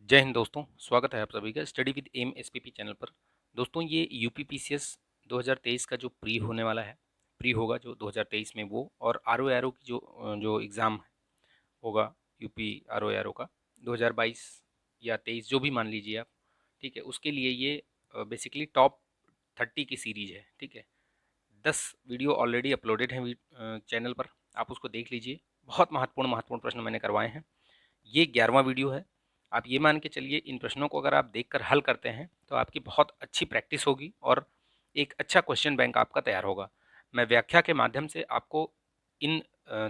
जय हिंद दोस्तों, स्वागत है आप सभी का study with M SPP channel पर। दोस्तों ये यूपीपीसीएस 2023 का जो प्री होने वाला है, प्री होगा जो 2023 में वो, और आर ओ एरो की जो एग्ज़ाम होगा यूपी आर ओ एरो का 2022 या 23 जो भी मान लीजिए आप, ठीक है। उसके लिए ये बेसिकली टॉप 30 की सीरीज है, ठीक है। 10 वीडियो ऑलरेडी अपलोडेड हैं चैनल पर, आप उसको देख लीजिए। बहुत महत्वपूर्ण महत्वपूर्ण प्रश्न मैंने करवाए हैं। ये 11वां वीडियो है। आप ये मान के चलिए, इन प्रश्नों को अगर आप देखकर हल करते हैं तो आपकी बहुत अच्छी प्रैक्टिस होगी और एक अच्छा क्वेश्चन बैंक आपका तैयार होगा। मैं व्याख्या के माध्यम से आपको इन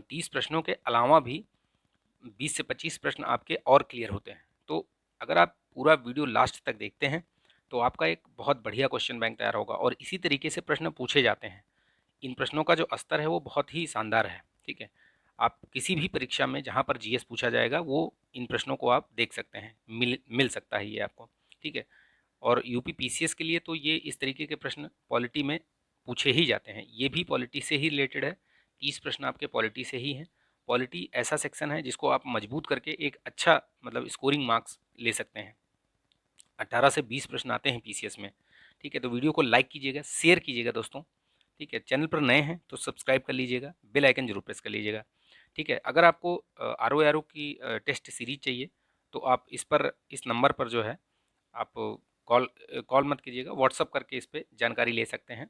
30 प्रश्नों के अलावा भी 20 से 25 प्रश्न आपके और क्लियर होते हैं। तो अगर आप पूरा वीडियो लास्ट तक देखते हैं तो आपका एक बहुत बढ़िया क्वेश्चन बैंक तैयार होगा और इसी तरीके से प्रश्न पूछे जाते हैं। इन प्रश्नों का जो स्तर है वो बहुत ही शानदार है, ठीक है। आप किसी भी परीक्षा में जहाँ पर जीएस पूछा जाएगा वो इन प्रश्नों को आप देख सकते हैं, मिल मिल सकता है ये आपको, ठीक है। और यूपी पीसीएस के लिए तो ये इस तरीके के प्रश्न पॉलिटी में पूछे ही जाते हैं। ये भी पॉलिटी से ही रिलेटेड है, 30 प्रश्न आपके पॉलिटी से ही हैं। पॉलिटी ऐसा सेक्शन है जिसको आप मजबूत करके एक अच्छा मतलब स्कोरिंग मार्क्स ले सकते हैं। 18 से 20 प्रश्न आते हैं पीसीएस में, ठीक है। तो वीडियो को लाइक कीजिएगा, शेयर कीजिएगा दोस्तों, ठीक है। चैनल पर नए हैं तो सब्सक्राइब कर लीजिएगा, बेल आइकन जरूर प्रेस कर लीजिएगा, ठीक है। अगर आपको आर ओ आर ओ की टेस्ट सीरीज चाहिए तो आप इस नंबर पर जो है आप कॉल कॉल मत कीजिएगा, व्हाट्सअप करके इस पर जानकारी ले सकते हैं।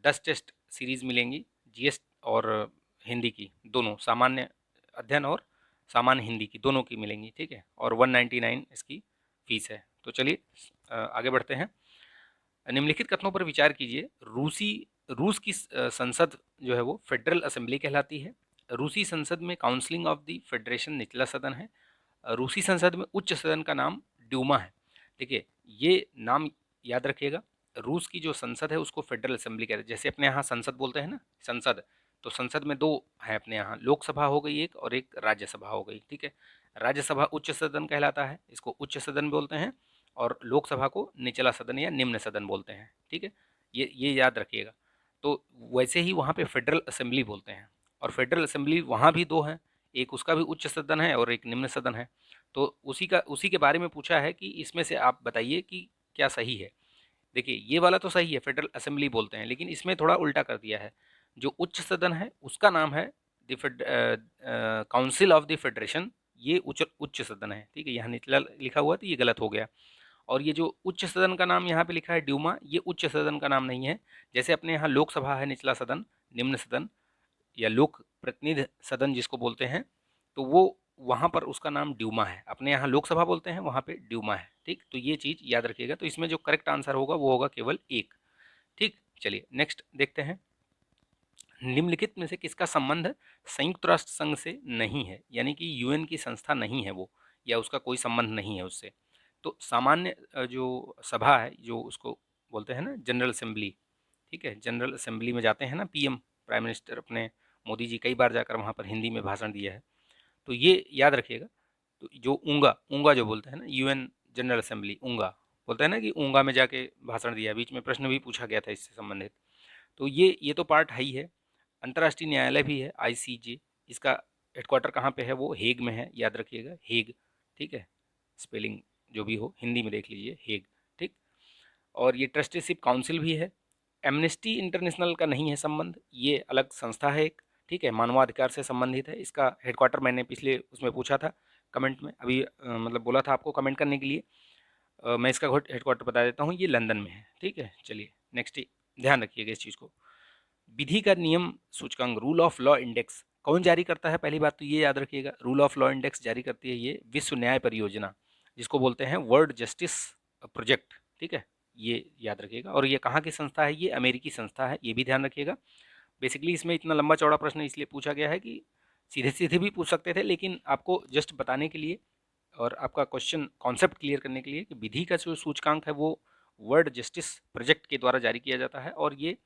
10 टेस्ट सीरीज मिलेंगी, जीएस और हिंदी की दोनों, सामान्य अध्ययन और सामान्य हिंदी की दोनों की मिलेंगी, ठीक है। और 199 इसकी फीस है। तो चलिए आगे बढ़ते हैं। निम्नलिखित कथनों पर विचार कीजिए। रूस की संसद जो है वो फेडरल असेंबली कहलाती है। रूसी संसद में काउंसिलिंग ऑफ द फेडरेशन निचला सदन है। रूसी संसद में उच्च सदन का नाम ड्यूमा है। देखिए, ये नाम याद रखिएगा। रूस की जो संसद है उसको फेडरल असेंबली कहते हैं। जैसे अपने यहाँ संसद बोलते हैं ना, संसद, तो संसद में दो है अपने यहाँ, लोकसभा हो गई एक और एक राज्यसभा हो गई, ठीक है। राज्यसभा उच्च सदन कहलाता है, इसको उच्च सदन बोलते हैं, और लोकसभा को निचला सदन या निम्न सदन बोलते हैं, ठीक है। ये याद रखिएगा। तो वैसे ही वहाँ पे फेडरल असेंबली बोलते हैं, और फेडरल असेंबली वहाँ भी दो हैं, एक उसका भी उच्च सदन है और एक निम्न सदन है। तो उसी के बारे में पूछा है कि इसमें से आप बताइए कि क्या सही है। देखिए, ये वाला तो सही है, फेडरल असेंबली बोलते हैं, लेकिन इसमें थोड़ा उल्टा कर दिया है। जो उच्च सदन है उसका नाम है the council of the federation, ये उच्च उच्च सदन है, ठीक है। यहाँ निचला लिखा हुआ तो ये गलत हो गया। और ये जो उच्च सदन का नाम यहाँ पे लिखा है ड्यूमा, ये उच्च सदन का नाम नहीं है। जैसे अपने यहाँ लोकसभा है निचला सदन, निम्न सदन या लोक प्रतिनिधि सदन जिसको बोलते हैं, तो वो वहाँ पर उसका नाम ड्यूमा है। अपने यहाँ लोकसभा बोलते हैं, वहाँ पे ड्यूमा है, ठीक। तो ये चीज़ याद रखिएगा। तो इसमें जो करेक्ट आंसर होगा वो होगा केवल एक, ठीक। चलिए नेक्स्ट देखते हैं। निम्नलिखित में से किसका संबंध संयुक्त राष्ट्र संघ से नहीं है, यानी कि यूएन की संस्था नहीं है वो, या उसका कोई संबंध नहीं है उससे। तो सामान्य जो सभा है, जो उसको बोलते हैं ना जनरल असेंबली, ठीक है। जनरल असेंबली में जाते हैं ना पीएम, प्राइम मिनिस्टर अपने मोदी जी कई बार जाकर वहाँ पर हिंदी में भाषण दिया है। तो ये याद रखिएगा। तो जो ऊंगा ऊंगा जो बोलते हैं ना, यूएन जनरल असेंबली ऊंगा बोलते हैं ना, कि ऊंगा में जाके भाषण दिया। बीच में प्रश्न भी पूछा गया था इससे संबंधित। तो ये तो पार्ट है ही है। अंतर्राष्ट्रीय न्यायालय भी है, आईसीजे। इसका हेडक्वार्टर कहाँ पे है? वो हेग में है, याद रखिएगा, हेग, ठीक है। स्पेलिंग जो भी हो हिंदी में देख लीजिए, हेग, ठीक। और ये ट्रस्टीशिप काउंसिल भी है। एमनेस्टी इंटरनेशनल का नहीं है संबंध, ये अलग संस्था है एक, ठीक है, मानवाधिकार से संबंधित है। इसका हेडक्वार्टर मैंने पिछले उसमें पूछा था कमेंट में, अभी मतलब बोला था आपको कमेंट करने के लिए। मैं इसका हेडक्वार्टर बता देता हूँ, ये लंदन में है, ठीक है। चलिए नेक्स्ट, ध्यान रखिएगा इस चीज़ को। विधि का नियम सूचकांक, रूल ऑफ लॉ इंडेक्स कौन जारी करता है? पहली बात तो ये याद रखिएगा, रूल ऑफ लॉ इंडेक्स जारी करती है ये विश्व न्याय परियोजना, जिसको बोलते हैं वर्ल्ड जस्टिस प्रोजेक्ट, ठीक है। ये याद रखिएगा। और ये कहाँ की संस्था है? ये अमेरिकी संस्था है, ये भी ध्यान रखिएगा। बेसिकली इसमें इतना लंबा चौड़ा प्रश्न इसलिए पूछा गया है कि सीधे सीधे भी पूछ सकते थे, लेकिन आपको जस्ट बताने के लिए और आपका क्वेश्चन कॉन्सेप्ट क्लियर करने के लिए कि विधि का जो सूचकांक है वो वर्ल्ड जस्टिस प्रोजेक्ट के द्वारा जारी किया जाता है। और ये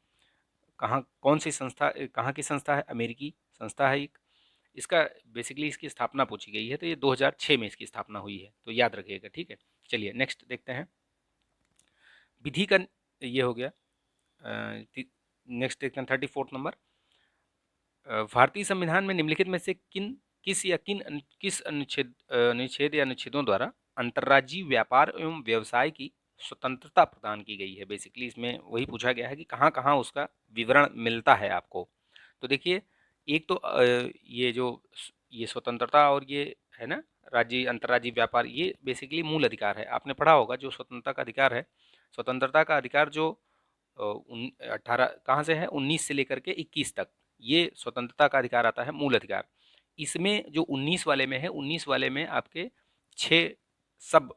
कहाँ, कौन सी संस्था, कहाँ की संस्था है? अमेरिकी संस्था है एक। इसका बेसिकली इसकी स्थापना पूछी गई है, तो ये 2006 में इसकी स्थापना हुई है, तो याद रखिएगा, ठीक है। चलिए नेक्स्ट देखते हैं। विधि का ये हो गया। नेक्स्ट देखते हैं 34 नंबर। भारतीय संविधान में निम्नलिखित में से किन किस अनुच्छेद या अनुच्छेदों द्वारा अंतर्राज्यीय व्यापार एवं व्यवसाय की स्वतंत्रता प्रदान की गई है। बेसिकली इसमें वही पूछा गया है कि कहाँ कहाँ उसका विवरण मिलता है आपको। तो देखिए, एक तो ये स्वतंत्रता और ये है ना, राज्य अंतर्राज्यीय व्यापार, ये बेसिकली मूल अधिकार है। आपने पढ़ा होगा जो स्वतंत्रता का अधिकार है, स्वतंत्रता का अधिकार जो 18 कहाँ से है, 19 से लेकर के 21 तक, ये स्वतंत्रता का अधिकार आता है, मूल अधिकार। इसमें जो 19 वाले में है, 19 वाले में आपके 6 सब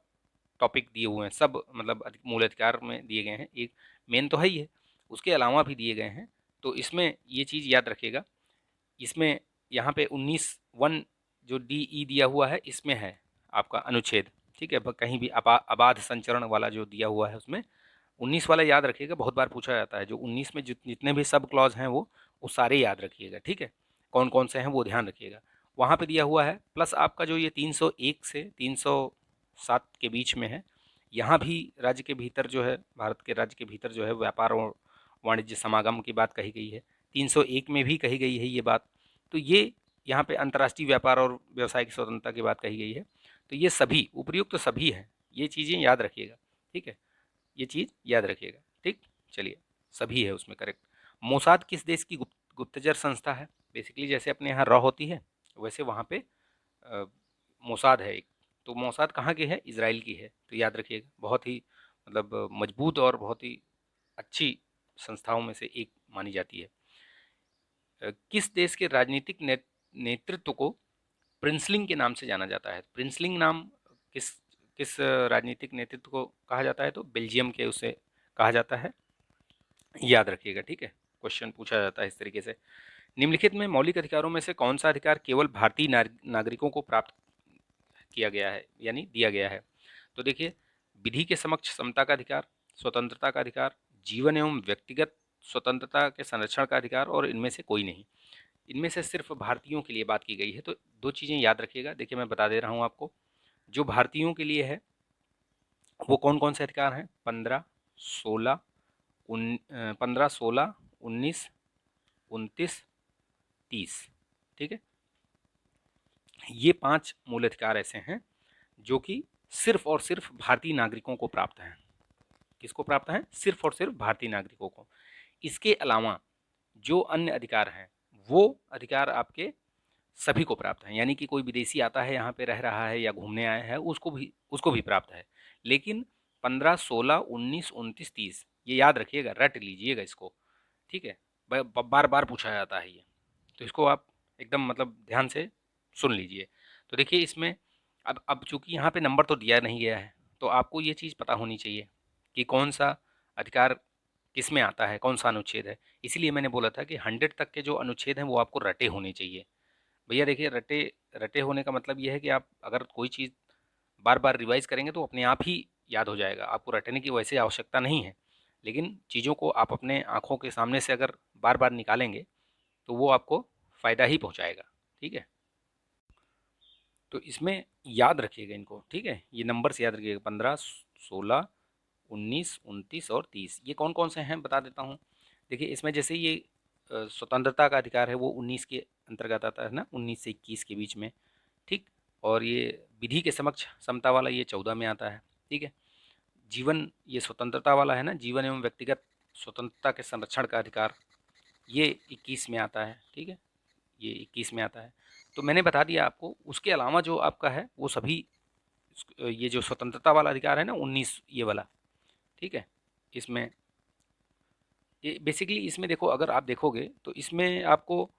टॉपिक दिए हुए हैं, सब मतलब मूल अधिकार में दिए गए हैं। एक मेन तो है ही है, उसके अलावा भी दिए गए हैं। तो इसमें ये चीज़ याद रखिएगा, इसमें यहाँ पे 19(1) जो डी ई दिया हुआ है, इसमें है आपका अनुच्छेद, ठीक है। कहीं भी अबाध संचरण वाला जो दिया हुआ है उसमें 19 वाला याद रखिएगा, बहुत बार पूछा जाता है। जो 19 में जितने भी सब क्लॉज हैं वो सारे याद रखिएगा, ठीक है। कौन कौन से हैं वो ध्यान रखिएगा, वहाँ पे दिया हुआ है। प्लस आपका जो ये 301 से 307 के बीच में है, यहाँ भी राज्य के भीतर जो है, भारत के राज्य के भीतर जो है व्यापार और वाणिज्य समागम की बात कही गई है। 301 में भी कही गई है ये बात। तो ये यहाँ पे अंतर्राष्ट्रीय व्यापार और व्यवसाय की स्वतंत्रता की बात कही गई है। तो ये सभी उपयुक्त तो सभी हैं, ये चीज़ें याद रखिएगा, ठीक है। ये चीज़ याद रखिएगा, ठीक। चलिए, सभी है उसमें करेक्ट। मोसाद किस देश की गुप्तचर संस्था है? बेसिकली जैसे अपने यहाँ रॉ होती है, वैसे वहाँ पे मोसाद है एक। तो मोसाद कहाँ की है? इजराइल की है। तो याद रखिएगा, बहुत ही मतलब मजबूत और बहुत ही अच्छी संस्थाओं में से एक मानी जाती है। किस देश के राजनीतिक नेतृत्व को प्रिंसलिंग के नाम से जाना जाता है? प्रिंसलिंग नाम किस किस राजनीतिक नेतृत्व को कहा जाता है? तो बेल्जियम के उसे कहा जाता है, याद रखिएगा, ठीक है। क्वेश्चन पूछा जाता है इस तरीके से। निम्नलिखित में मौलिक अधिकारों में से कौन सा अधिकार केवल भारतीय नागरिकों को प्राप्त किया गया है, यानी दिया गया है? तो देखिए, विधि के समक्ष समता का अधिकार, स्वतंत्रता का अधिकार, जीवन एवं व्यक्तिगत स्वतंत्रता के संरक्षण का अधिकार, और इनमें से कोई नहीं। इनमें से सिर्फ भारतीयों के लिए बात की गई है। तो दो चीज़ें याद रखिएगा, देखिए मैं बता दे रहा हूँ आपको। जो भारतीयों के लिए है वो कौन कौन से अधिकार हैं? 15, 16, 15, 16, 19, 29, 30, ठीक है। ये 5 मूल अधिकार ऐसे हैं जो कि सिर्फ और सिर्फ भारतीय नागरिकों को प्राप्त हैं। किसको प्राप्त हैं? सिर्फ और सिर्फ भारतीय नागरिकों को। इसके अलावा जो अन्य अधिकार हैं वो अधिकार आपके सभी को प्राप्त हैं, यानी कि कोई विदेशी आता है यहाँ पे रह रहा है या घूमने आया है, उसको भी प्राप्त है। लेकिन 15, 16, 19, 29, 30 ये याद रखिएगा, रट लीजिएगा इसको, ठीक है। बार बार पूछा जाता है ये, तो इसको आप एकदम मतलब ध्यान से सुन लीजिए। तो देखिए इसमें अब चूंकि यहाँ पे नंबर तो दिया नहीं गया है, तो आपको ये चीज़ पता होनी चाहिए कि कौन सा अधिकार किस में आता है, कौन सा अनुच्छेद है। इसीलिए मैंने बोला था कि 100 तक के जो अनुच्छेद हैं वो आपको रटे होने चाहिए। भैया देखिए, रटे रटे होने का मतलब ये है कि आप अगर कोई चीज़ बार बार रिवाइज करेंगे तो अपने आप ही याद हो जाएगा, आपको रटने की वैसे आवश्यकता नहीं है। लेकिन चीज़ों को आप अपने आँखों के सामने से अगर बार बार निकालेंगे तो वो आपको फ़ायदा ही पहुँचाएगा, ठीक है। तो इसमें याद रखिएगा इनको, ठीक है। ये नंबर से याद रखिएगा, 15, 16, 19, 29 और 30। ये कौन कौन से हैं बता देता हूँ। देखिए इसमें जैसे ये स्वतंत्रता का अधिकार है वो 19 के अंतर्गत आता है ना, 19 से 21 के बीच में, ठीक। और ये विधि के समक्ष समता वाला ये 14 में आता है, ठीक है। जीवन, ये स्वतंत्रता वाला है ना, जीवन एवं व्यक्तिगत स्वतंत्रता के संरक्षण का अधिकार, ये 21 में आता है, ठीक है। ये 21 में आता है। तो मैंने बता दिया आपको, उसके अलावा जो आपका है वो सभी ये जो स्वतंत्रता वाला अधिकार है ना 19 ये वाला, ठीक है। इसमें ये बेसिकली इसमें देखो, अगर आप देखोगे तो इसमें आपको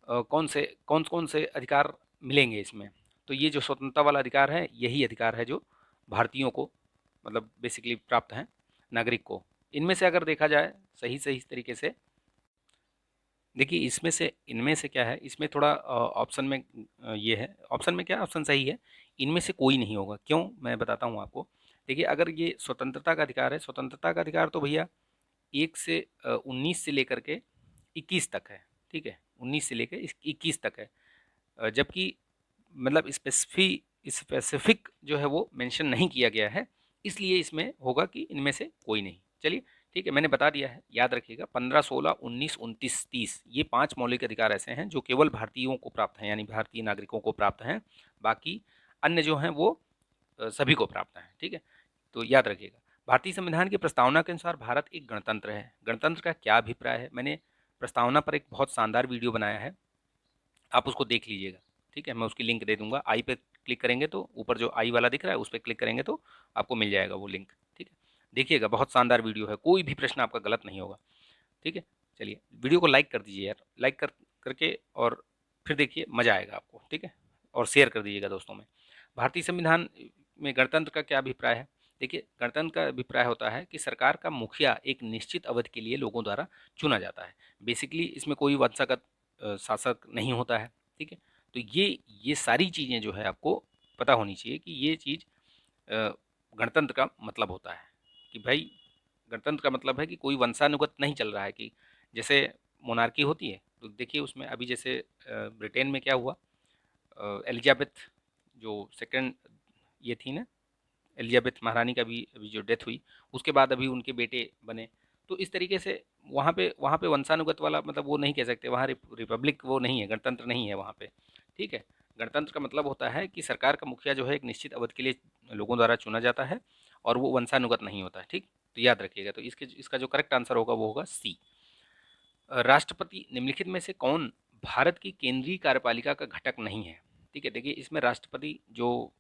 कौन कौन से अधिकार मिलेंगे इसमें। तो ये जो स्वतंत्रता वाला अधिकार है यही अधिकार है जो भारतीयों को मतलब बेसिकली प्राप्त हैं, नागरिक को। इनमें से अगर देखा जाए सही सही तरीके से, देखिए इसमें से इनमें से क्या है, इसमें थोड़ा ऑप्शन में ये है, ऑप्शन में क्या, ऑप्शन सही है, इनमें से कोई नहीं होगा। क्यों, मैं बताता हूँ आपको। देखिए अगर ये स्वतंत्रता का अधिकार है, स्वतंत्रता का अधिकार तो भैया 1 से 19 से लेकर के 21 तक है, ठीक है। 19 से लेकर 21 तक है। जबकि मतलब स्पेसिफिक जो है वो मेंशन नहीं किया गया है, इसलिए इसमें होगा कि इनमें से कोई नहीं। चलिए ठीक है, मैंने बता दिया है, याद रखिएगा 15, 16, 19, 29, 30 ये 5 मौलिक अधिकार ऐसे हैं जो केवल भारतीयों को प्राप्त हैं, यानी भारतीय नागरिकों को प्राप्त हैं। बाकी अन्य जो हैं वो सभी को प्राप्त हैं। ठीक है, तो याद रखिएगा। भारतीय संविधान की प्रस्तावना के अनुसार भारत एक गणतंत्र है। गणतंत्र का क्या अभिप्राय है, मैंने प्रस्तावना पर एक बहुत शानदार वीडियो बनाया है, आप उसको देख लीजिएगा। ठीक है, मैं उसकी लिंक दे दूंगा। आई पे क्लिक करेंगे तो ऊपर जो आई वाला दिख रहा है उस पर क्लिक करेंगे तो आपको मिल जाएगा वो लिंक। ठीक है, देखिएगा, बहुत शानदार वीडियो है, कोई भी प्रश्न आपका गलत नहीं होगा। ठीक है, चलिए वीडियो को लाइक कर दीजिए यार, लाइक करके और फिर देखिए, मज़ा आएगा आपको। ठीक है, और शेयर कर दीजिएगा दोस्तों में। भारतीय संविधान में गणतंत्र का क्या अभिप्राय है? देखिए, गणतंत्र का अभिप्राय होता है कि सरकार का मुखिया एक निश्चित अवधि के लिए लोगों द्वारा चुना जाता है। बेसिकली इसमें कोई वंशागत शासक नहीं होता है। ठीक है, तो ये सारी चीज़ें जो है आपको पता होनी चाहिए कि ये चीज़ गणतंत्र का मतलब होता है कि भाई, गणतंत्र का मतलब है कि कोई वंशानुगत नहीं चल रहा है। कि जैसे मोनार्की होती है तो देखिए उसमें अभी जैसे ब्रिटेन में क्या हुआ, एलिजाबेथ जो सेकंड ये थी ना, एलिजाबेथ महारानी का भी अभी जो डेथ हुई, उसके बाद अभी उनके बेटे बने। तो इस तरीके से वहाँ पे वंशानुगत वाला मतलब वो नहीं कह सकते, वहाँ रिपब्लिक वो नहीं है, गणतंत्र नहीं है वहाँ पे। ठीक है, गणतंत्र का मतलब होता है कि सरकार का मुखिया जो है एक निश्चित अवधि के लिए लोगों द्वारा चुना जाता है और वो वंशानुगत नहीं होता है। ठीक, तो याद रखिएगा। तो इसका जो करेक्ट आंसर होगा वो होगा सी। राष्ट्रपति निम्नलिखित में से कौन भारत की केंद्रीय कार्यपालिका का घटक नहीं है? ठीक है, देखिए इसमें राष्ट्रपति जो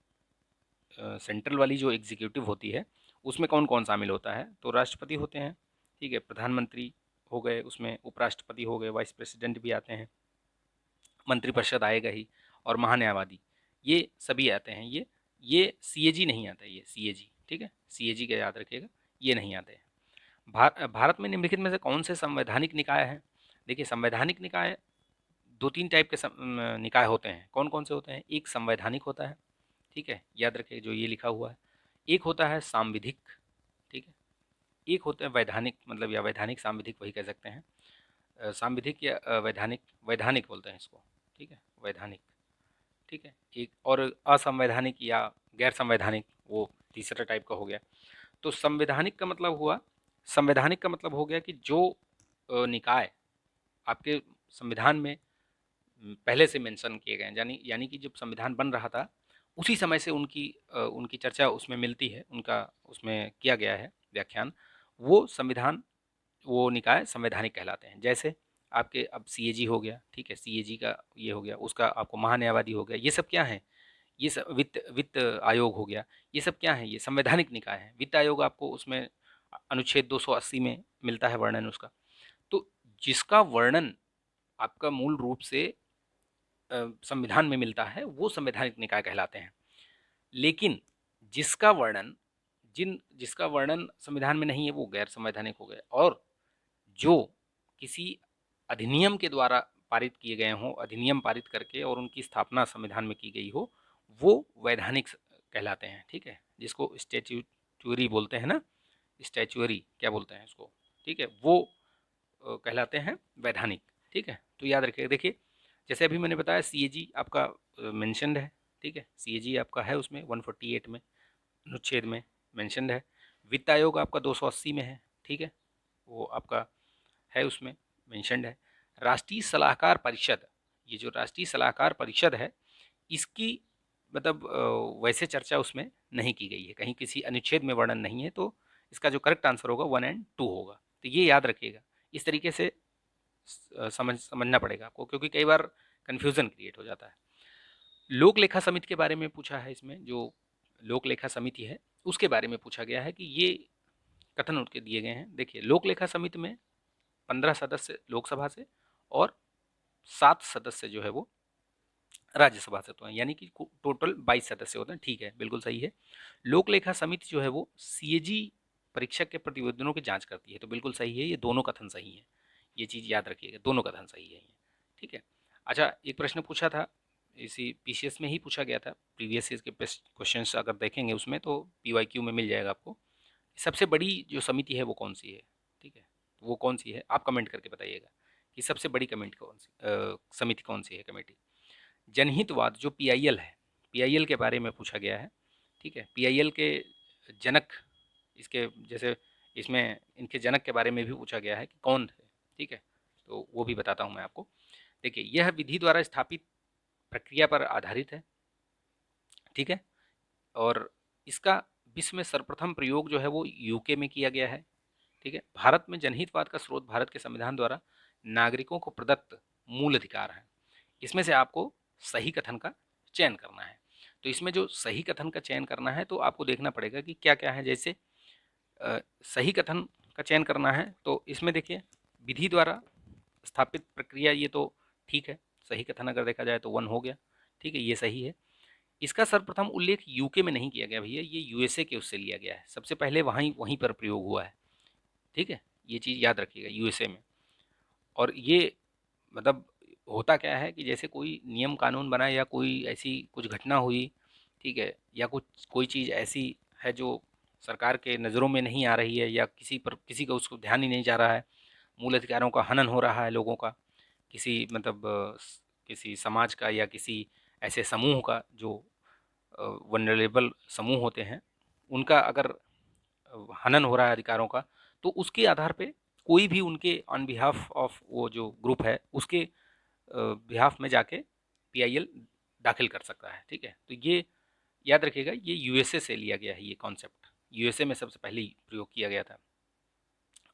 सेंट्रल वाली जो एग्जीक्यूटिव होती है उसमें कौन कौन शामिल होता है? तो राष्ट्रपति होते हैं, ठीक है, प्रधानमंत्री हो गए, उसमें उपराष्ट्रपति हो गए, वाइस प्रेसिडेंट भी आते हैं, मंत्रिपरिषद आएगा ही, और महान्यायवादी, ये सभी आते हैं। ये सीएजी नहीं आता है, ये सीएजी। ठीक है, सीएजी का याद रखिएगा, ये नहीं आते हैं। भारत में निम्नलिखित में से कौन से संवैधानिक निकाय हैं? देखिए, संवैधानिक निकाय दो तीन टाइप के निकाय होते हैं। कौन कौन से होते हैं? एक संवैधानिक होता है, ठीक है, याद रखिए जो ये लिखा हुआ है। एक होता है सांविधिक, ठीक है। एक होता है वैधानिक, मतलब या वैधानिक सांविधिक वही कह सकते हैं। सांविधिक या वैधानिक, वैधानिक बोलते हैं इसको। ठीक है, वैधानिक। ठीक है, एक और असंवैधानिक या गैर संवैधानिक, वो तीसरा टाइप का हो गया। तो संवैधानिक का मतलब हुआ, संवैधानिक का मतलब हो गया कि जो निकाय आपके संविधान में पहले से मेंशन किए गए हैं, यानी यानी कि जब संविधान बन रहा था उसी समय से उनकी चर्चा उसमें मिलती है, उनका उसमें किया गया है व्याख्यान, वो संविधान, वो निकाय संवैधानिक कहलाते हैं। जैसे आपके अब सीएजी हो गया, ठीक है, सीएजी का ये हो गया, उसका आपको महान्यायवादी हो गया, ये सब क्या है? ये सब वित्त वित्त आयोग हो गया, ये सब क्या है? ये संवैधानिक निकाय है। वित्त आयोग आपको उसमें अनुच्छेद 280 में मिलता है वर्णन उसका। तो जिसका वर्णन आपका मूल रूप से संविधान में मिलता है वो संवैधानिक निकाय कहलाते हैं। लेकिन जिसका वर्णन जिसका वर्णन संविधान में नहीं है वो गैर संवैधानिक हो गए। और जो किसी अधिनियम के द्वारा पारित किए गए हों, अधिनियम पारित करके और उनकी स्थापना संविधान में की गई हो, वो वैधानिक कहलाते हैं। ठीक है, जिसको स्टैट्यूटरी बोलते हैं ना, स्टैच्यूअरी क्या बोलते हैं इसको, ठीक है, वो कहलाते हैं वैधानिक। ठीक है, तो याद रखिए। देखिए जैसे अभी मैंने बताया सीएजी आपका मेंशनड है, ठीक है, सीएजी आपका है उसमें 148 में अनुच्छेद में मेंशनड है। वित्त आयोग आपका 280 में है, ठीक है, वो आपका है उसमें मेंशनड है। राष्ट्रीय सलाहकार परिषद, ये जो राष्ट्रीय सलाहकार परिषद है इसकी मतलब वैसे चर्चा उसमें नहीं की गई है, कहीं किसी अनुच्छेद में वर्णन नहीं है। तो इसका जो करेक्ट आंसर होगा 1 और 2 होगा। तो ये याद रखिएगा, इस तरीके से समझना पड़ेगा आपको, क्योंकि कई बार कन्फ्यूज़न क्रिएट हो जाता है। लोक लेखा समिति के बारे में पूछा है, इसमें जो लोक लेखा समिति है उसके बारे में पूछा गया है कि ये कथन उनके दिए गए हैं। देखिए, लोक लेखा समिति में 15 सदस्य लोकसभा से और 7 सदस्य जो है वो राज्यसभा से तो हैं, यानी कि टोटल 22 सदस्य होते हैं। ठीक है, बिल्कुल सही है। लोक लेखा समिति जो है वो सीएजी परीक्षक के प्रतिवेदनों की जांच करती है, तो बिल्कुल सही है, ये दोनों कथन सही है। ये चीज़ याद रखिएगा, दोनों कथन सही है ये। ठीक है, अच्छा, एक प्रश्न पूछा था, इसी पीसीएस में ही पूछा गया था, प्रीवियस ईयर के क्वेश्चन अगर देखेंगे उसमें तो पीवाईक्यू में मिल जाएगा आपको। सबसे बड़ी जो समिति है वो कौन सी है? ठीक है, वो कौन सी है आप कमेंट करके बताइएगा कि सबसे बड़ी कमेंट कौन सी समिति कौन सी है, कमेटी। जनहितवाद जो पीआईएल है, पीआईएल के बारे में पूछा गया है। ठीक है, पीआईएल के जनक, इसके जैसे इसमें इनके जनक के बारे में भी पूछा गया है कि कौन थे, ठीक है, तो वो भी बताता हूँ मैं आपको। देखिए, यह विधि द्वारा स्थापित प्रक्रिया पर आधारित है, ठीक है, और इसका विश्व में सर्वप्रथम प्रयोग जो है वो यूके में किया गया है, ठीक है। भारत में जनहितवाद का स्रोत भारत के संविधान द्वारा नागरिकों को प्रदत्त मूल अधिकार है। इसमें से आपको सही कथन का चयन करना है। तो इसमें जो सही कथन का चयन करना है तो आपको देखना पड़ेगा कि क्या क्या है। जैसे सही कथन का चयन करना है तो इसमें देखिए, विधि द्वारा स्थापित प्रक्रिया, ये तो ठीक है, सही कथन अगर देखा जाए तो 1 हो गया, ठीक है, ये सही है। इसका सर्वप्रथम उल्लेख यूके में नहीं किया गया भैया, ये यूएसए के उससे लिया गया है, सबसे पहले वहीं पर प्रयोग हुआ है, ठीक है, ये चीज़ याद रखिएगा, यूएसए में। और ये मतलब होता क्या है कि जैसे कोई नियम कानून बना या कोई ऐसी कुछ घटना हुई, ठीक है, या कुछ कोई चीज़ ऐसी है जो सरकार के नज़रों में नहीं आ रही है या किसी का उसको ध्यान ही नहीं जा रहा है, मूल अधिकारों का हनन हो रहा है लोगों का, किसी मतलब किसी समाज का या किसी ऐसे समूह का जो वनरेबल समूह होते हैं, उनका अगर हनन हो रहा है अधिकारों का, तो उसके आधार पे कोई भी उनके ऑन बिहाफ ऑफ वो जो ग्रुप है उसके बिहाफ में जाके पीआईएल दाखिल कर सकता है, ठीक है। तो ये याद रखिएगा, ये यूएसए से लिया गया है, ये कॉन्सेप्ट यूएसए में सबसे पहले ही प्रयोग किया गया था,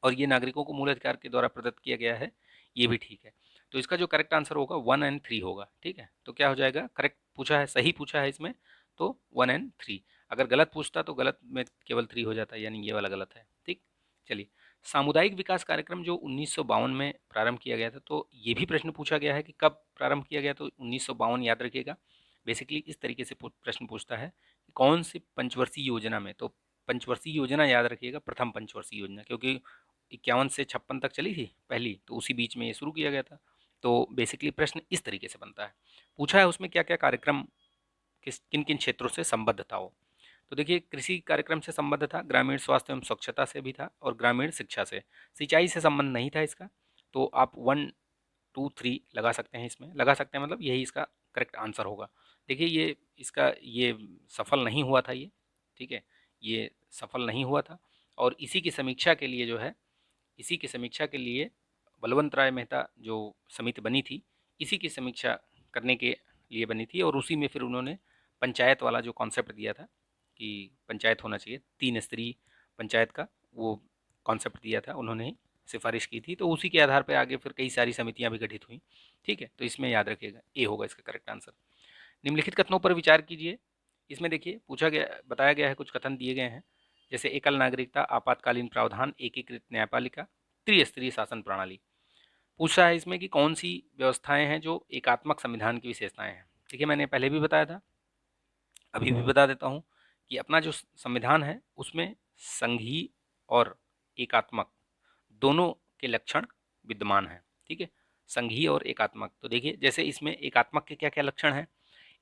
और ये नागरिकों को मूल अधिकार के द्वारा प्रदत्त किया गया है, ये भी ठीक है। तो इसका जो करेक्ट आंसर होगा 1 और 3 होगा, ठीक है। तो क्या हो जाएगा, करेक्ट पूछा है, सही पूछा है इसमें, तो 1 और 3। अगर गलत पूछता तो गलत में केवल 3 हो जाता है, यानी ये वाला गलत है, ठीक। चलिए, सामुदायिक विकास कार्यक्रम जो 1952 में प्रारंभ किया गया था, तो ये भी प्रश्न पूछा गया है कि कब प्रारंभ किया गया, तो 1952 याद रखिएगा। बेसिकली इस तरीके से प्रश्न पूछता है कि कौन सी पंचवर्षीय योजना में, तो पंचवर्षीय योजना याद रखिएगा, प्रथम पंचवर्षीय योजना, क्योंकि 51 से 56 तक चली थी पहली, तो उसी बीच में ये शुरू किया गया था। तो बेसिकली प्रश्न इस तरीके से बनता है। पूछा है उसमें क्या क्या कार्यक्रम किन किन क्षेत्रों से संबद्ध था वो। तो देखिए, कृषि कार्यक्रम से संबद्ध था, ग्रामीण स्वास्थ्य एवं स्वच्छता से भी था, और ग्रामीण शिक्षा से। सिंचाई से संबंध नहीं था इसका। तो आप 1 2 3 लगा सकते हैं, इसमें लगा सकते हैं, मतलब यही इसका करेक्ट आंसर होगा। देखिए, ये सफल नहीं हुआ था ये, ठीक है, ये सफल नहीं हुआ था। और इसी की समीक्षा के लिए बलवंत राय मेहता जो समिति बनी थी, इसी की समीक्षा करने के लिए बनी थी, और उसी में फिर उन्होंने पंचायत वाला जो कॉन्सेप्ट दिया था कि पंचायत होना चाहिए, 3 स्तरीय पंचायत का, वो कॉन्सेप्ट दिया था उन्होंने ही, सिफारिश की थी। तो उसी के आधार पर आगे फिर कई सारी समितियां भी गठित हुई, ठीक है। तो इसमें याद रखिएगा, ए होगा इसका करेक्ट आंसर। निम्नलिखित कथनों पर विचार कीजिए। इसमें देखिए, बताया गया है, कुछ कथन दिए गए हैं, जैसे एकल नागरिकता, आपातकालीन प्रावधान, एकीकृत न्यायपालिका, त्रिस्तरीय शासन प्रणाली। पूछा है इसमें कि कौन सी व्यवस्थाएं हैं जो एकात्मक संविधान की विशेषताएं हैं। देखिए, मैंने पहले भी बताया था, अभी भी बता देता हूँ कि अपना जो संविधान है उसमें संघीय और एकात्मक दोनों के लक्षण विद्यमान हैं, ठीक है, संघीय और एकात्मक। तो देखिए, जैसे इसमें एकात्मक के क्या क्या लक्षण हैं।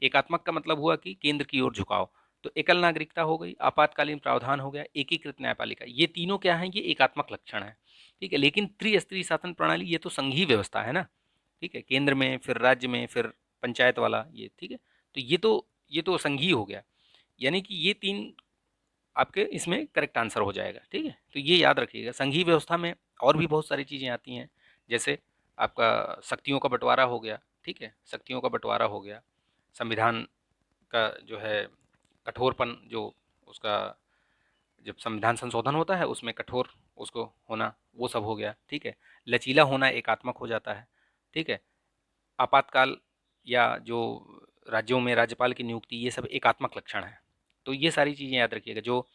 एकात्मक का मतलब हुआ कि केंद्र की ओर झुकाव, तो एकल नागरिकता हो गई, आपातकालीन प्रावधान हो गया, एकीकृत न्यायपालिका, ये तीनों क्या हैं, ये एकात्मक लक्षण है, ठीक है। लेकिन त्रिस्तरीय शासन प्रणाली, ये तो संघीय व्यवस्था है ना, ठीक है, केंद्र में, फिर राज्य में, फिर पंचायत वाला, ये ठीक है। तो ये तो संघीय हो गया, यानी कि ये 3 आपके इसमें करेक्ट आंसर हो जाएगा, ठीक है। तो ये याद रखिएगा, संघीय व्यवस्था में और भी बहुत सारी चीज़ें आती हैं, जैसे आपका शक्तियों का बंटवारा हो गया, ठीक है, शक्तियों का बंटवारा हो गया, संविधान का जो है कठोरपन, जो उसका जब संविधान संशोधन होता है उसमें कठोर उसको होना, वो सब हो गया, ठीक है। लचीला होना एकात्मक हो जाता है, ठीक है। आपातकाल या जो राज्यों में राज्यपाल की नियुक्ति, ये सब एकात्मक लक्षण है। तो ये सारी चीज़ें याद रखिएगा, जो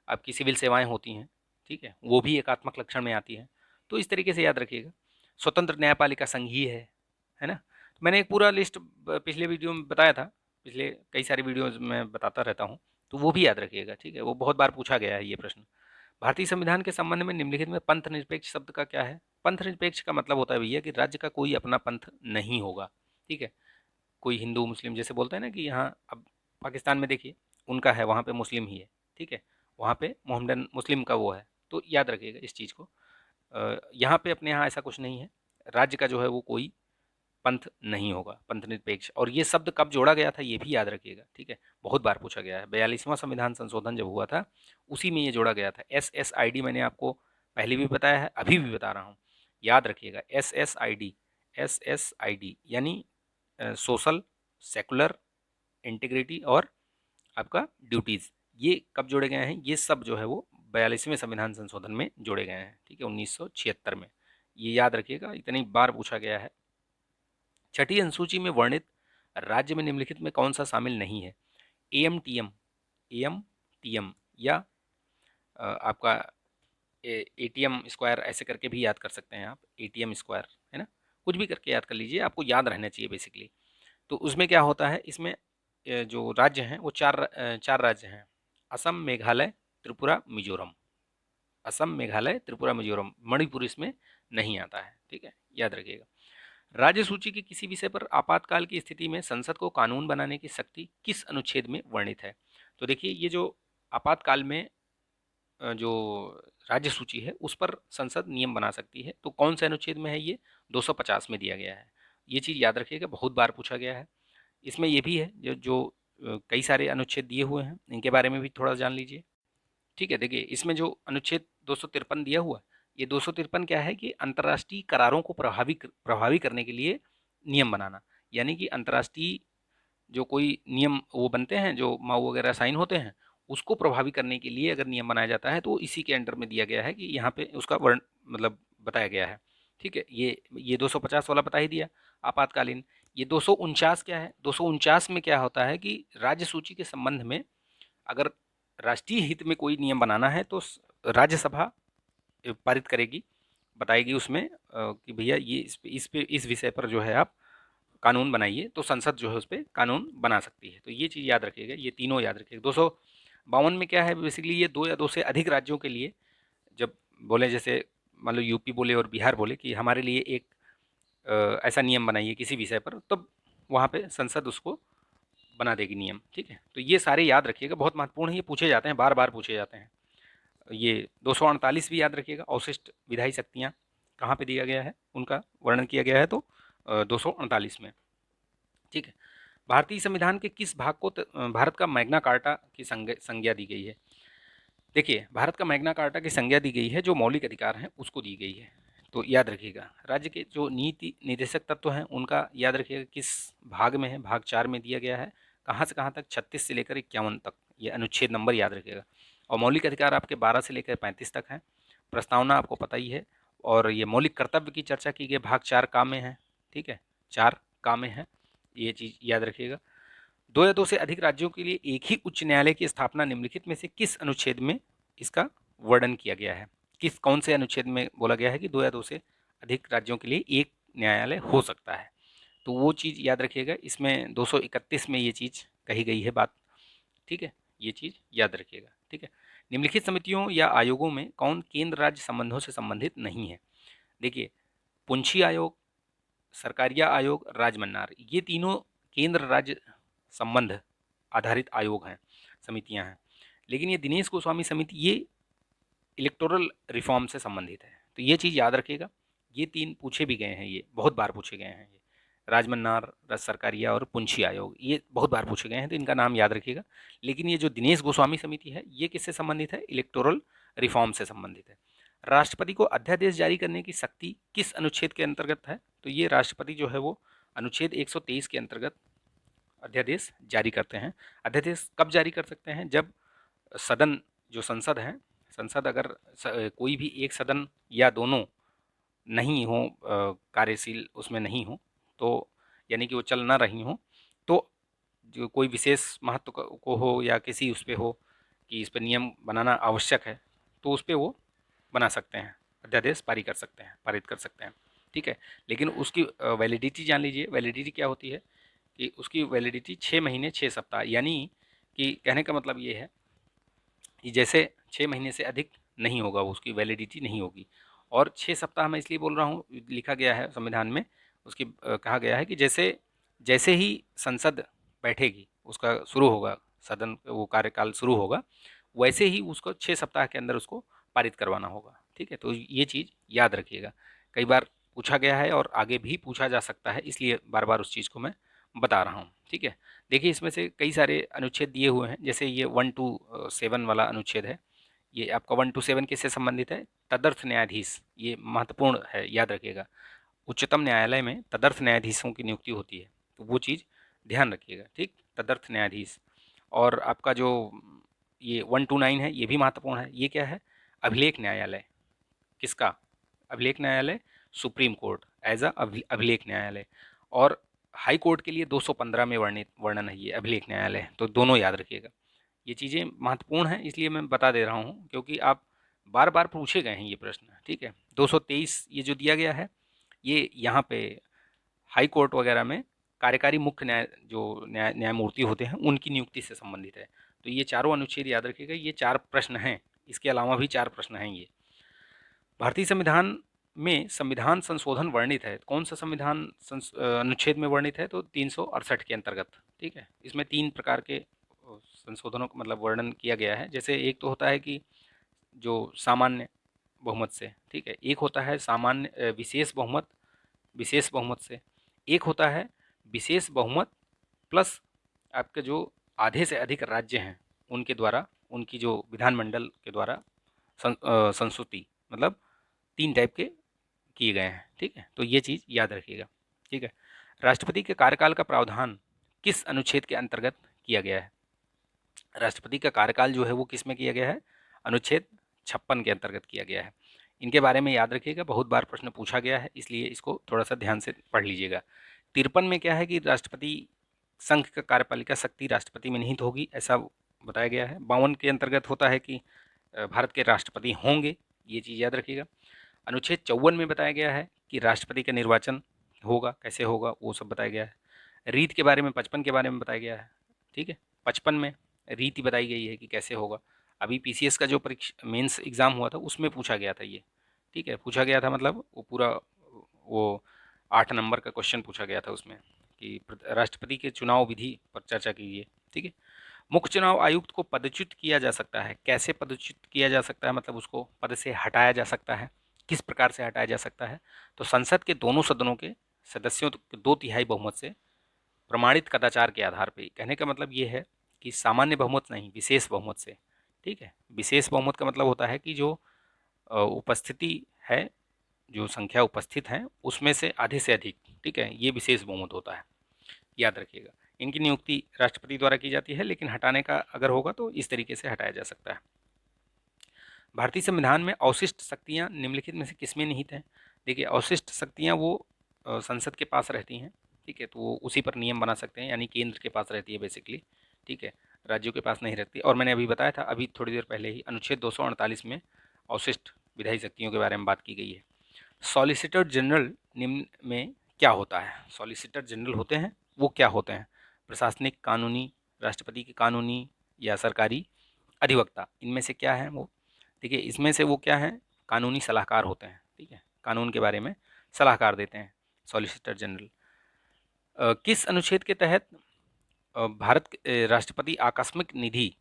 आपकी सिविल सेवाएं होती हैं, ठीक है, वो भी एकात्मक लक्षण में आती हैं। तो इस तरीके से याद रखिएगा। स्वतंत्र न्यायपालिका संघीय है ना। मैंने एक पूरा लिस्ट पिछले वीडियो में बताया था, पिछले कई सारी वीडियोज में बताता रहता हूँ, तो वो भी याद रखिएगा, ठीक है, वो बहुत बार पूछा गया है ये प्रश्न। भारतीय संविधान के संबंध में निम्नलिखित में पंथ निरपेक्ष शब्द का क्या है। पंथ निरपेक्ष का मतलब होता है भैया कि राज्य का कोई अपना पंथ नहीं होगा, ठीक है। कोई हिंदू मुस्लिम जैसे बोलते हैं ना कि यहाँ, अब पाकिस्तान में देखिए, उनका है, वहाँ पे मुस्लिम ही है, ठीक है, वहाँ पे मोहम्मदन मुस्लिम का वो है। तो याद रखिएगा इस चीज़ को। यहाँ पे अपने यहाँ ऐसा कुछ नहीं है, राज्य का जो है वो कोई पंथ नहीं होगा, पंथ निरपेक्ष। और ये शब्द कब जोड़ा गया था ये भी याद रखिएगा, ठीक है, बहुत बार पूछा गया है। 42वां संविधान संशोधन जब हुआ था उसी में ये जोड़ा गया था। SSID मैंने आपको पहले भी बताया है, अभी भी बता रहा हूँ, याद रखिएगा। SSID, SSID यानी सोशल, सेकुलर, इंटीग्रिटी और आपका ड्यूटीज़, ये कब जोड़े गए हैं? ये सब जो है वो 42वें संविधान संशोधन में जोड़े गए हैं, ठीक है, 1976 में। ये याद रखिएगा, इतनी बार पूछा गया है। छठी अनुसूची में वर्णित राज्य में निम्नलिखित में कौन सा शामिल नहीं है? AMTM, AMTM या आपका ATM स्क्वायर, ऐसे करके भी याद कर सकते हैं आप, ATM स्क्वायर, है ना, कुछ भी करके याद कर लीजिए, आपको याद रहना चाहिए बेसिकली। तो उसमें क्या होता है, इसमें जो राज्य हैं वो चार राज्य हैं, असम, मेघालय, त्रिपुरा, मिजोरम। असम, मेघालय, त्रिपुरा, मिजोरम, मणिपुर इसमें नहीं आता है, ठीक है, याद रखिएगा। राज्य सूची के किसी विषय पर आपातकाल की स्थिति में संसद को कानून बनाने की शक्ति किस अनुच्छेद में वर्णित है? तो देखिए, ये जो आपातकाल में जो राज्य सूची है उस पर संसद नियम बना सकती है, तो कौन से अनुच्छेद में है ये? 250 में दिया गया है। ये चीज़ याद रखिएगा, बहुत बार पूछा गया है। इसमें ये भी है जो कई सारे अनुच्छेद दिए हुए हैं, इनके बारे में भी थोड़ा जान लीजिए, ठीक है। देखिए, इसमें जो अनुच्छेद 253 दिया हुआ, ये 253 क्या है कि अंतर्राष्ट्रीय करारों को प्रभावी करने के लिए नियम बनाना, यानी कि अंतर्राष्ट्रीय जो कोई नियम वो बनते हैं, जो माऊ वगैरह साइन होते हैं, उसको प्रभावी करने के लिए अगर नियम बनाया जाता है तो इसी के अंडर में दिया गया है कि यहाँ पे उसका वर्ण मतलब बताया गया है, ठीक है। ये 250 वाला बता ही दिया, आपातकालीन। ये 249 क्या है? 249 में क्या होता है कि राज्य सूची के संबंध में अगर राष्ट्रीय हित में कोई नियम बनाना है तो राज्यसभा पारित करेगी, बताएगी उसमें कि भैया ये इस विषय पर जो है आप कानून बनाइए, तो संसद जो है उस पर कानून बना सकती है। तो ये चीज़ याद रखिएगा, ये तीनों याद रखिएगा। 252 में क्या है, बेसिकली ये 2 या 2 से अधिक राज्यों के लिए जब बोले, जैसे मान लो यूपी बोले और बिहार बोले कि हमारे लिए एक ऐसा नियम बनाइए किसी विषय पर, तब वहाँ पे संसद उसको बना देगी नियम, ठीक है। तो ये सारे याद रखिएगा, बहुत महत्वपूर्ण है, ये पूछे जाते हैं, बार बार पूछे जाते हैं। ये 248 भी याद रखिएगा, अवशिष्ट विधायी शक्तियाँ कहाँ पे दिया गया है, उनका वर्णन किया गया है, तो 248 में, ठीक है। भारतीय संविधान के किस भाग को भारत का मैग्ना कार्टा की संज्ञा दी गई है? देखिए, भारत का मैग्ना कार्टा की संज्ञा दी गई है, जो मौलिक अधिकार हैं उसको दी गई है। तो याद रखिएगा, राज्य के जो नीति निर्देशक तत्व हैं उनका याद रखिएगा किस भाग में है, भाग 4 में दिया गया है। कहाँ से कहाँ तक? 36 से लेकर 51 तक, ये अनुच्छेद नंबर याद रखिएगा। और मौलिक अधिकार आपके 12 से लेकर 35 तक हैं। प्रस्तावना आपको पता ही है। और ये मौलिक कर्तव्य की चर्चा की गई, भाग 4 का में है, ठीक है, 4 का में है, ये चीज़ याद रखिएगा। 2 या 2 से अधिक राज्यों के लिए एक ही उच्च न्यायालय की स्थापना निम्नलिखित में से किस अनुच्छेद में इसका वर्णन किया गया है? कौन से अनुच्छेद में बोला गया है कि 2 या 2 से अधिक राज्यों के लिए एक न्यायालय हो सकता है? तो वो चीज़ याद रखिएगा, इसमें 231 में ये चीज़ कही गई है बात, ठीक है, ये चीज़ याद रखिएगा, ठीक है। निम्नलिखित समितियों या आयोगों में कौन केंद्र राज्य संबंधों से संबंधित नहीं है? देखिए, पुंछी आयोग, सरकारिया आयोग, राजमन्नार, ये तीनों केंद्र राज्य संबंध आधारित आयोग हैं, समितियां हैं। लेकिन ये दिनेश गोस्वामी समिति ये इलेक्टोरल रिफॉर्म से संबंधित है, तो ये चीज़ याद रखिएगा। ये 3 पूछे भी गए हैं, ये बहुत बार पूछे गए हैं, ये राजमन्नार, राज्य सरकारिया और पुंछी आयोग, ये बहुत बार पूछे गए हैं, तो इनका नाम याद रखिएगा। लेकिन ये जो दिनेश गोस्वामी समिति है ये किससे संबंधित है? इलेक्टोरल रिफॉर्म से संबंधित है। राष्ट्रपति को अध्यादेश जारी करने की शक्ति किस अनुच्छेद के अंतर्गत है? तो ये राष्ट्रपति जो है वो अनुच्छेद 123 के अंतर्गत अध्यादेश जारी करते हैं। अध्यादेश कब जारी कर सकते हैं? जब सदन, जो संसद है, संसद अगर कोई भी एक सदन या दोनों नहीं हो, कार्यशील उसमें नहीं हो, तो यानी कि वो चल ना रही हो, तो जो कोई विशेष महत्व को हो या किसी उस पर हो कि इस पर नियम बनाना आवश्यक है, तो उस पर वो बना सकते हैं, अध्यादेश पारित कर सकते हैं, ठीक है। लेकिन उसकी वैलिडिटी जान लीजिए, वैलिडिटी क्या होती है कि उसकी वैलिडिटी 6 महीने 6 सप्ताह, यानी कि कहने का मतलब ये है कि जैसे 6 महीने से अधिक नहीं होगा, उसकी वैलिडिटी नहीं होगी। और 6 सप्ताह मैं इसलिए बोल रहा हूँ, लिखा गया है संविधान में, उसकी कहा गया है कि जैसे जैसे ही संसद बैठेगी, उसका शुरू होगा, सदन वो कार्यकाल शुरू होगा, वैसे ही उसको 6 सप्ताह के अंदर उसको पारित करवाना होगा, ठीक है। तो ये चीज़ याद रखिएगा। कई बार पूछा गया है और आगे भी पूछा जा सकता है, इसलिए बार बार उस चीज़ को मैं बता रहा हूँ। ठीक है, देखिए इसमें से कई सारे अनुच्छेद दिए हुए हैं, जैसे ये 1 to 7 वाला अनुच्छेद है। ये आपका 1 to 7 किससे संबंधित है? तदर्थ न्यायाधीश, ये महत्वपूर्ण है, याद रखिएगा। उच्चतम न्यायालय में तदर्थ न्यायाधीशों की नियुक्ति होती है, तो वो चीज़ ध्यान रखिएगा। ठीक, तदर्थ न्यायाधीश। और आपका जो ये 1 to 9 है, ये भी महत्वपूर्ण है। ये क्या है? अभिलेख न्यायालय। किसका? अभिलेख न्यायालय, सुप्रीम कोर्ट एज अ अभिलेख न्यायालय। और हाई कोर्ट के लिए 215 में वर्णित वर्णन है ये अभिलेख न्यायालय, तो दोनों याद रखिएगा। ये चीज़ें महत्वपूर्ण हैं, इसलिए मैं बता दे रहा हूँ, क्योंकि आप बार बार पूछे गए हैं ये प्रश्न। ठीक है, 223 ये जो दिया गया है, ये यहाँ पे हाई कोर्ट वगैरह में कार्यकारी मुख्य न्यायमूर्ति होते हैं, उनकी नियुक्ति से संबंधित है। तो ये चारों अनुच्छेद याद रखिएगा, ये 4 प्रश्न हैं, इसके अलावा भी 4 प्रश्न हैं ये। भारतीय संविधान में संविधान संशोधन वर्णित है, कौन सा संविधान अनुच्छेद में वर्णित है? तो 368 के अंतर्गत। ठीक है, इसमें 3 प्रकार के संशोधनों का मतलब वर्णन किया गया है। जैसे एक तो होता है कि जो सामान्य बहुमत से, ठीक है, एक होता है सामान्य विशेष बहुमत से, एक होता है विशेष बहुमत प्लस आपके जो आधे से अधिक राज्य हैं उनके द्वारा, उनकी जो विधानमंडल के द्वारा संस्तुति, मतलब 3 टाइप के किए गए हैं। ठीक है, तो ये चीज़ याद रखिएगा। ठीक है, राष्ट्रपति के कार्यकाल का प्रावधान किस अनुच्छेद के अंतर्गत किया गया है? राष्ट्रपति का कार्यकाल जो है वो किस में किया गया है? अनुच्छेद 56 के अंतर्गत किया गया है। इनके बारे में याद रखिएगा, बहुत बार प्रश्न पूछा गया है, इसलिए इसको थोड़ा सा ध्यान से पढ़ लीजिएगा। 53 में क्या है कि राष्ट्रपति संघ का कार्यपालिका शक्ति राष्ट्रपति में निहित होगी, ऐसा बताया गया है। 52 के अंतर्गत होता है कि भारत के राष्ट्रपति होंगे, ये चीज़ याद रखिएगा। अनुच्छेद 54 में बताया गया है कि राष्ट्रपति का निर्वाचन होगा, कैसे होगा वो सब बताया गया है। रीत के बारे में 55 के बारे में बताया गया है। ठीक है, 55 में रीति बताई गई है कि कैसे होगा। अभी पीसीएस का जो परीक्षा मेंस एग्ज़ाम हुआ था उसमें पूछा गया था ये। ठीक है, पूछा गया था, मतलब वो पूरा वो 8 नंबर का क्वेश्चन पूछा गया था उसमें कि राष्ट्रपति के चुनाव विधि पर चर्चा कीजिए। ठीक है, मुख्य चुनाव आयुक्त को पदच्युत किया जा सकता है। कैसे पदच्युत किया जा सकता है? मतलब उसको पद से हटाया जा सकता है। किस प्रकार से हटाया जा सकता है? तो संसद के दोनों सदनों के सदस्यों के 2/3 बहुमत से प्रमाणित कदाचार के आधार पर। कहने का मतलब ये है कि सामान्य बहुमत नहीं, विशेष बहुमत से। ठीक है, विशेष बहुमत का मतलब होता है कि जो उपस्थिति है, जो संख्या उपस्थित है उसमें से आधे से अधिक। ठीक है, ये विशेष बहुमत होता है, याद रखिएगा। इनकी नियुक्ति राष्ट्रपति द्वारा की जाती है, लेकिन हटाने का अगर होगा तो इस तरीके से हटाया जा सकता है। भारतीय संविधान में अवशिष्ट शक्तियाँ निम्नलिखित में से किसमें निहित हैं? देखिए, अवशिष्ट शक्तियाँ वो संसद के पास रहती हैं। ठीक है, तो वो उसी पर नियम बना सकते हैं, यानी केंद्र के पास रहती है बेसिकली। ठीक है, राज्यों के पास नहीं रहती। और मैंने अभी बताया था, अभी थोड़ी देर पहले ही, अनुच्छेद 248 में अवशिष्ट विधायी शक्तियों के बारे में बात की गई है। सॉलिसिटर जनरल निम्न में क्या होता है? सॉलिसिटर जनरल होते हैं, वो क्या होते हैं? प्रशासनिक, कानूनी, राष्ट्रपति के कानूनी या सरकारी अधिवक्ता, इनमें से क्या है वो? देखिए, इसमें से वो क्या है? कानूनी सलाहकार होते हैं। ठीक है, कानून के बारे में सलाहकार देते हैं सॉलिसिटर जनरल। किस अनुच्छेद के तहत भारत के राष्ट्रपति आकस्मिक निधि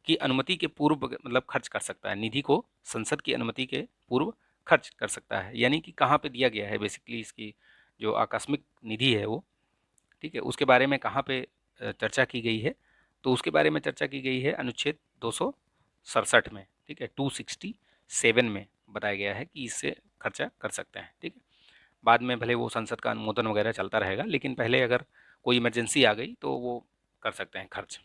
की अनुमति के पूर्व मतलब खर्च कर सकता है? निधि को संसद की अनुमति के पूर्व खर्च कर सकता है, यानी कि कहाँ पे दिया गया है बेसिकली इसकी जो आकस्मिक निधि है वो। ठीक है, उसके बारे में कहाँ पे चर्चा की गई है? तो उसके बारे में चर्चा की गई है अनुच्छेद 267 में। ठीक है, 267 में बताया गया है कि इससे खर्चा कर सकते हैं। ठीक है, बाद में भले वो संसद का अनुमोदन वगैरह चलता रहेगा, लेकिन पहले अगर कोई इमरजेंसी आ गई तो वो कर सकते हैं खर्च।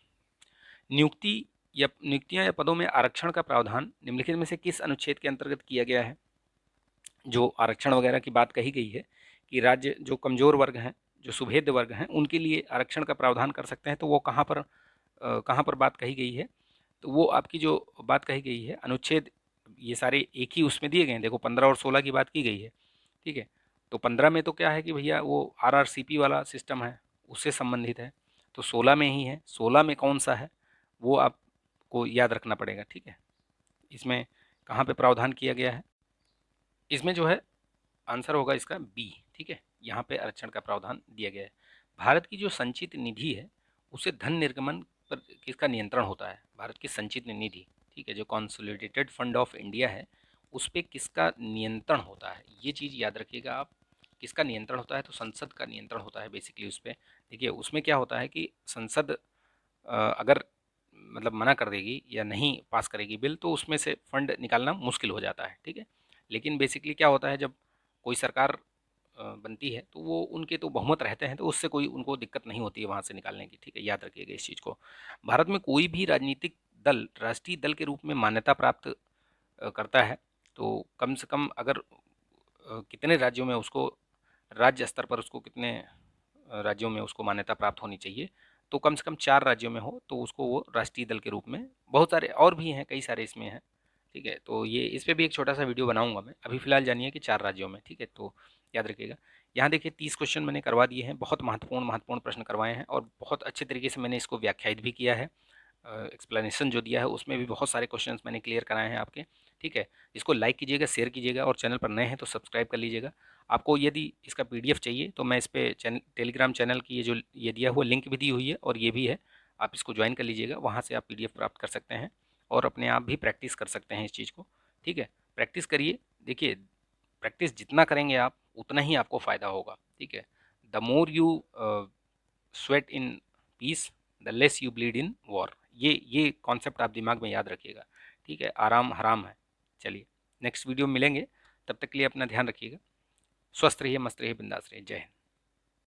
नियुक्तियां या पदों में आरक्षण का प्रावधान निम्नलिखित में से किस अनुच्छेद के अंतर्गत किया गया है? जो आरक्षण वगैरह की बात कही गई है कि राज्य जो कमज़ोर वर्ग हैं, जो सुभेद्य वर्ग हैं, उनके लिए आरक्षण का प्रावधान कर सकते हैं, तो वो कहाँ पर बात कही गई है? तो वो आपकी जो बात कही गई है अनुच्छेद, ये सारे एक ही उसमें दिए गए हैं। देखो, 15 और 16 की बात की गई है। ठीक है, तो 15 में तो क्या है कि भैया वो आरआरसीपी वाला सिस्टम है, उससे संबंधित है। तो 16 में ही है, 16 में कौन सा है वो आपको याद रखना पड़ेगा। ठीक है, इसमें कहाँ पे प्रावधान किया गया है? इसमें जो है आंसर होगा इसका बी। ठीक है, यहाँ पे आरक्षण का प्रावधान दिया गया है। भारत की जो संचित निधि है उसे धन निर्गमन पर किसका नियंत्रण होता है? भारत की संचित निधि, ठीक है, जो कॉन्सोलिडेटेड फंड ऑफ इंडिया है, उस पे किसका नियंत्रण होता है, ये चीज़ याद रखिएगा आप। किसका नियंत्रण होता है, तो संसद का नियंत्रण होता है बेसिकली उस पे। देखिए उसमें क्या होता है कि संसद अगर मतलब मना कर देगी या नहीं पास करेगी बिल, तो उसमें से फंड निकालना मुश्किल हो जाता है, ठीक है। लेकिन बेसिकली क्या होता है, जब कोई सरकार बनती है तो वो उनके तो बहुमत रहते हैं, तो उससे कोई उनको दिक्कत नहीं होती है वहाँ से निकालने की, ठीक है, याद रखिएगा इस चीज़ को। भारत में कोई भी राजनीतिक दल राष्ट्रीय दल के रूप में मान्यता प्राप्त करता है, तो कम से कम अगर कितने राज्यों में उसको, राज्य स्तर पर उसको कितने राज्यों में उसको मान्यता प्राप्त होनी चाहिए, तो कम से कम 4 राज्यों में हो तो उसको वो राष्ट्रीय दल के रूप में, बहुत सारे और भी हैं, कई सारे इसमें हैं, ठीक है। तो ये इस पे भी एक छोटा सा वीडियो बनाऊंगा मैं, अभी फ़िलहाल जानिए कि 4 राज्यों में, ठीक है। तो याद रखिएगा। यहाँ देखिए 30 क्वेश्चन मैंने करवा दिए हैं, बहुत महत्वपूर्ण महत्वपूर्ण प्रश्न करवाए हैं और बहुत अच्छे तरीके से मैंने इसको व्याख्यायित भी किया है। एक्सप्लेनेशन जो दिया है उसमें भी बहुत सारे क्वेश्चंस मैंने क्लियर कराए हैं आपके, ठीक है। इसको लाइक कीजिएगा, शेयर कीजिएगा और चैनल पर नए हैं तो सब्सक्राइब कर लीजिएगा। आपको यदि इसका पीडीएफ चाहिए तो मैं इस पे टेलीग्राम चैनल की ये जो ये दिया हुआ लिंक भी दी हुई है और ये भी है, आप इसको ज्वाइन कर लीजिएगा, वहाँ से आप पीडीएफ प्राप्त कर सकते हैं और अपने आप भी प्रैक्टिस कर सकते हैं इस चीज़ को, ठीक है। प्रैक्टिस करिए, देखिए प्रैक्टिस जितना करेंगे आप उतना ही आपको फ़ायदा होगा, ठीक है। The more you sweat in peace, the less you bleed in war. ये कॉन्सेप्ट आप दिमाग में याद रखिएगा, ठीक है। आराम हराम है। चलिए नेक्स्ट वीडियो में मिलेंगे, तब तक के लिए अपना ध्यान रखिएगा। स्वस्थ रहिए, मस्त रहिए, बिंदास रहिए। जय हिंद।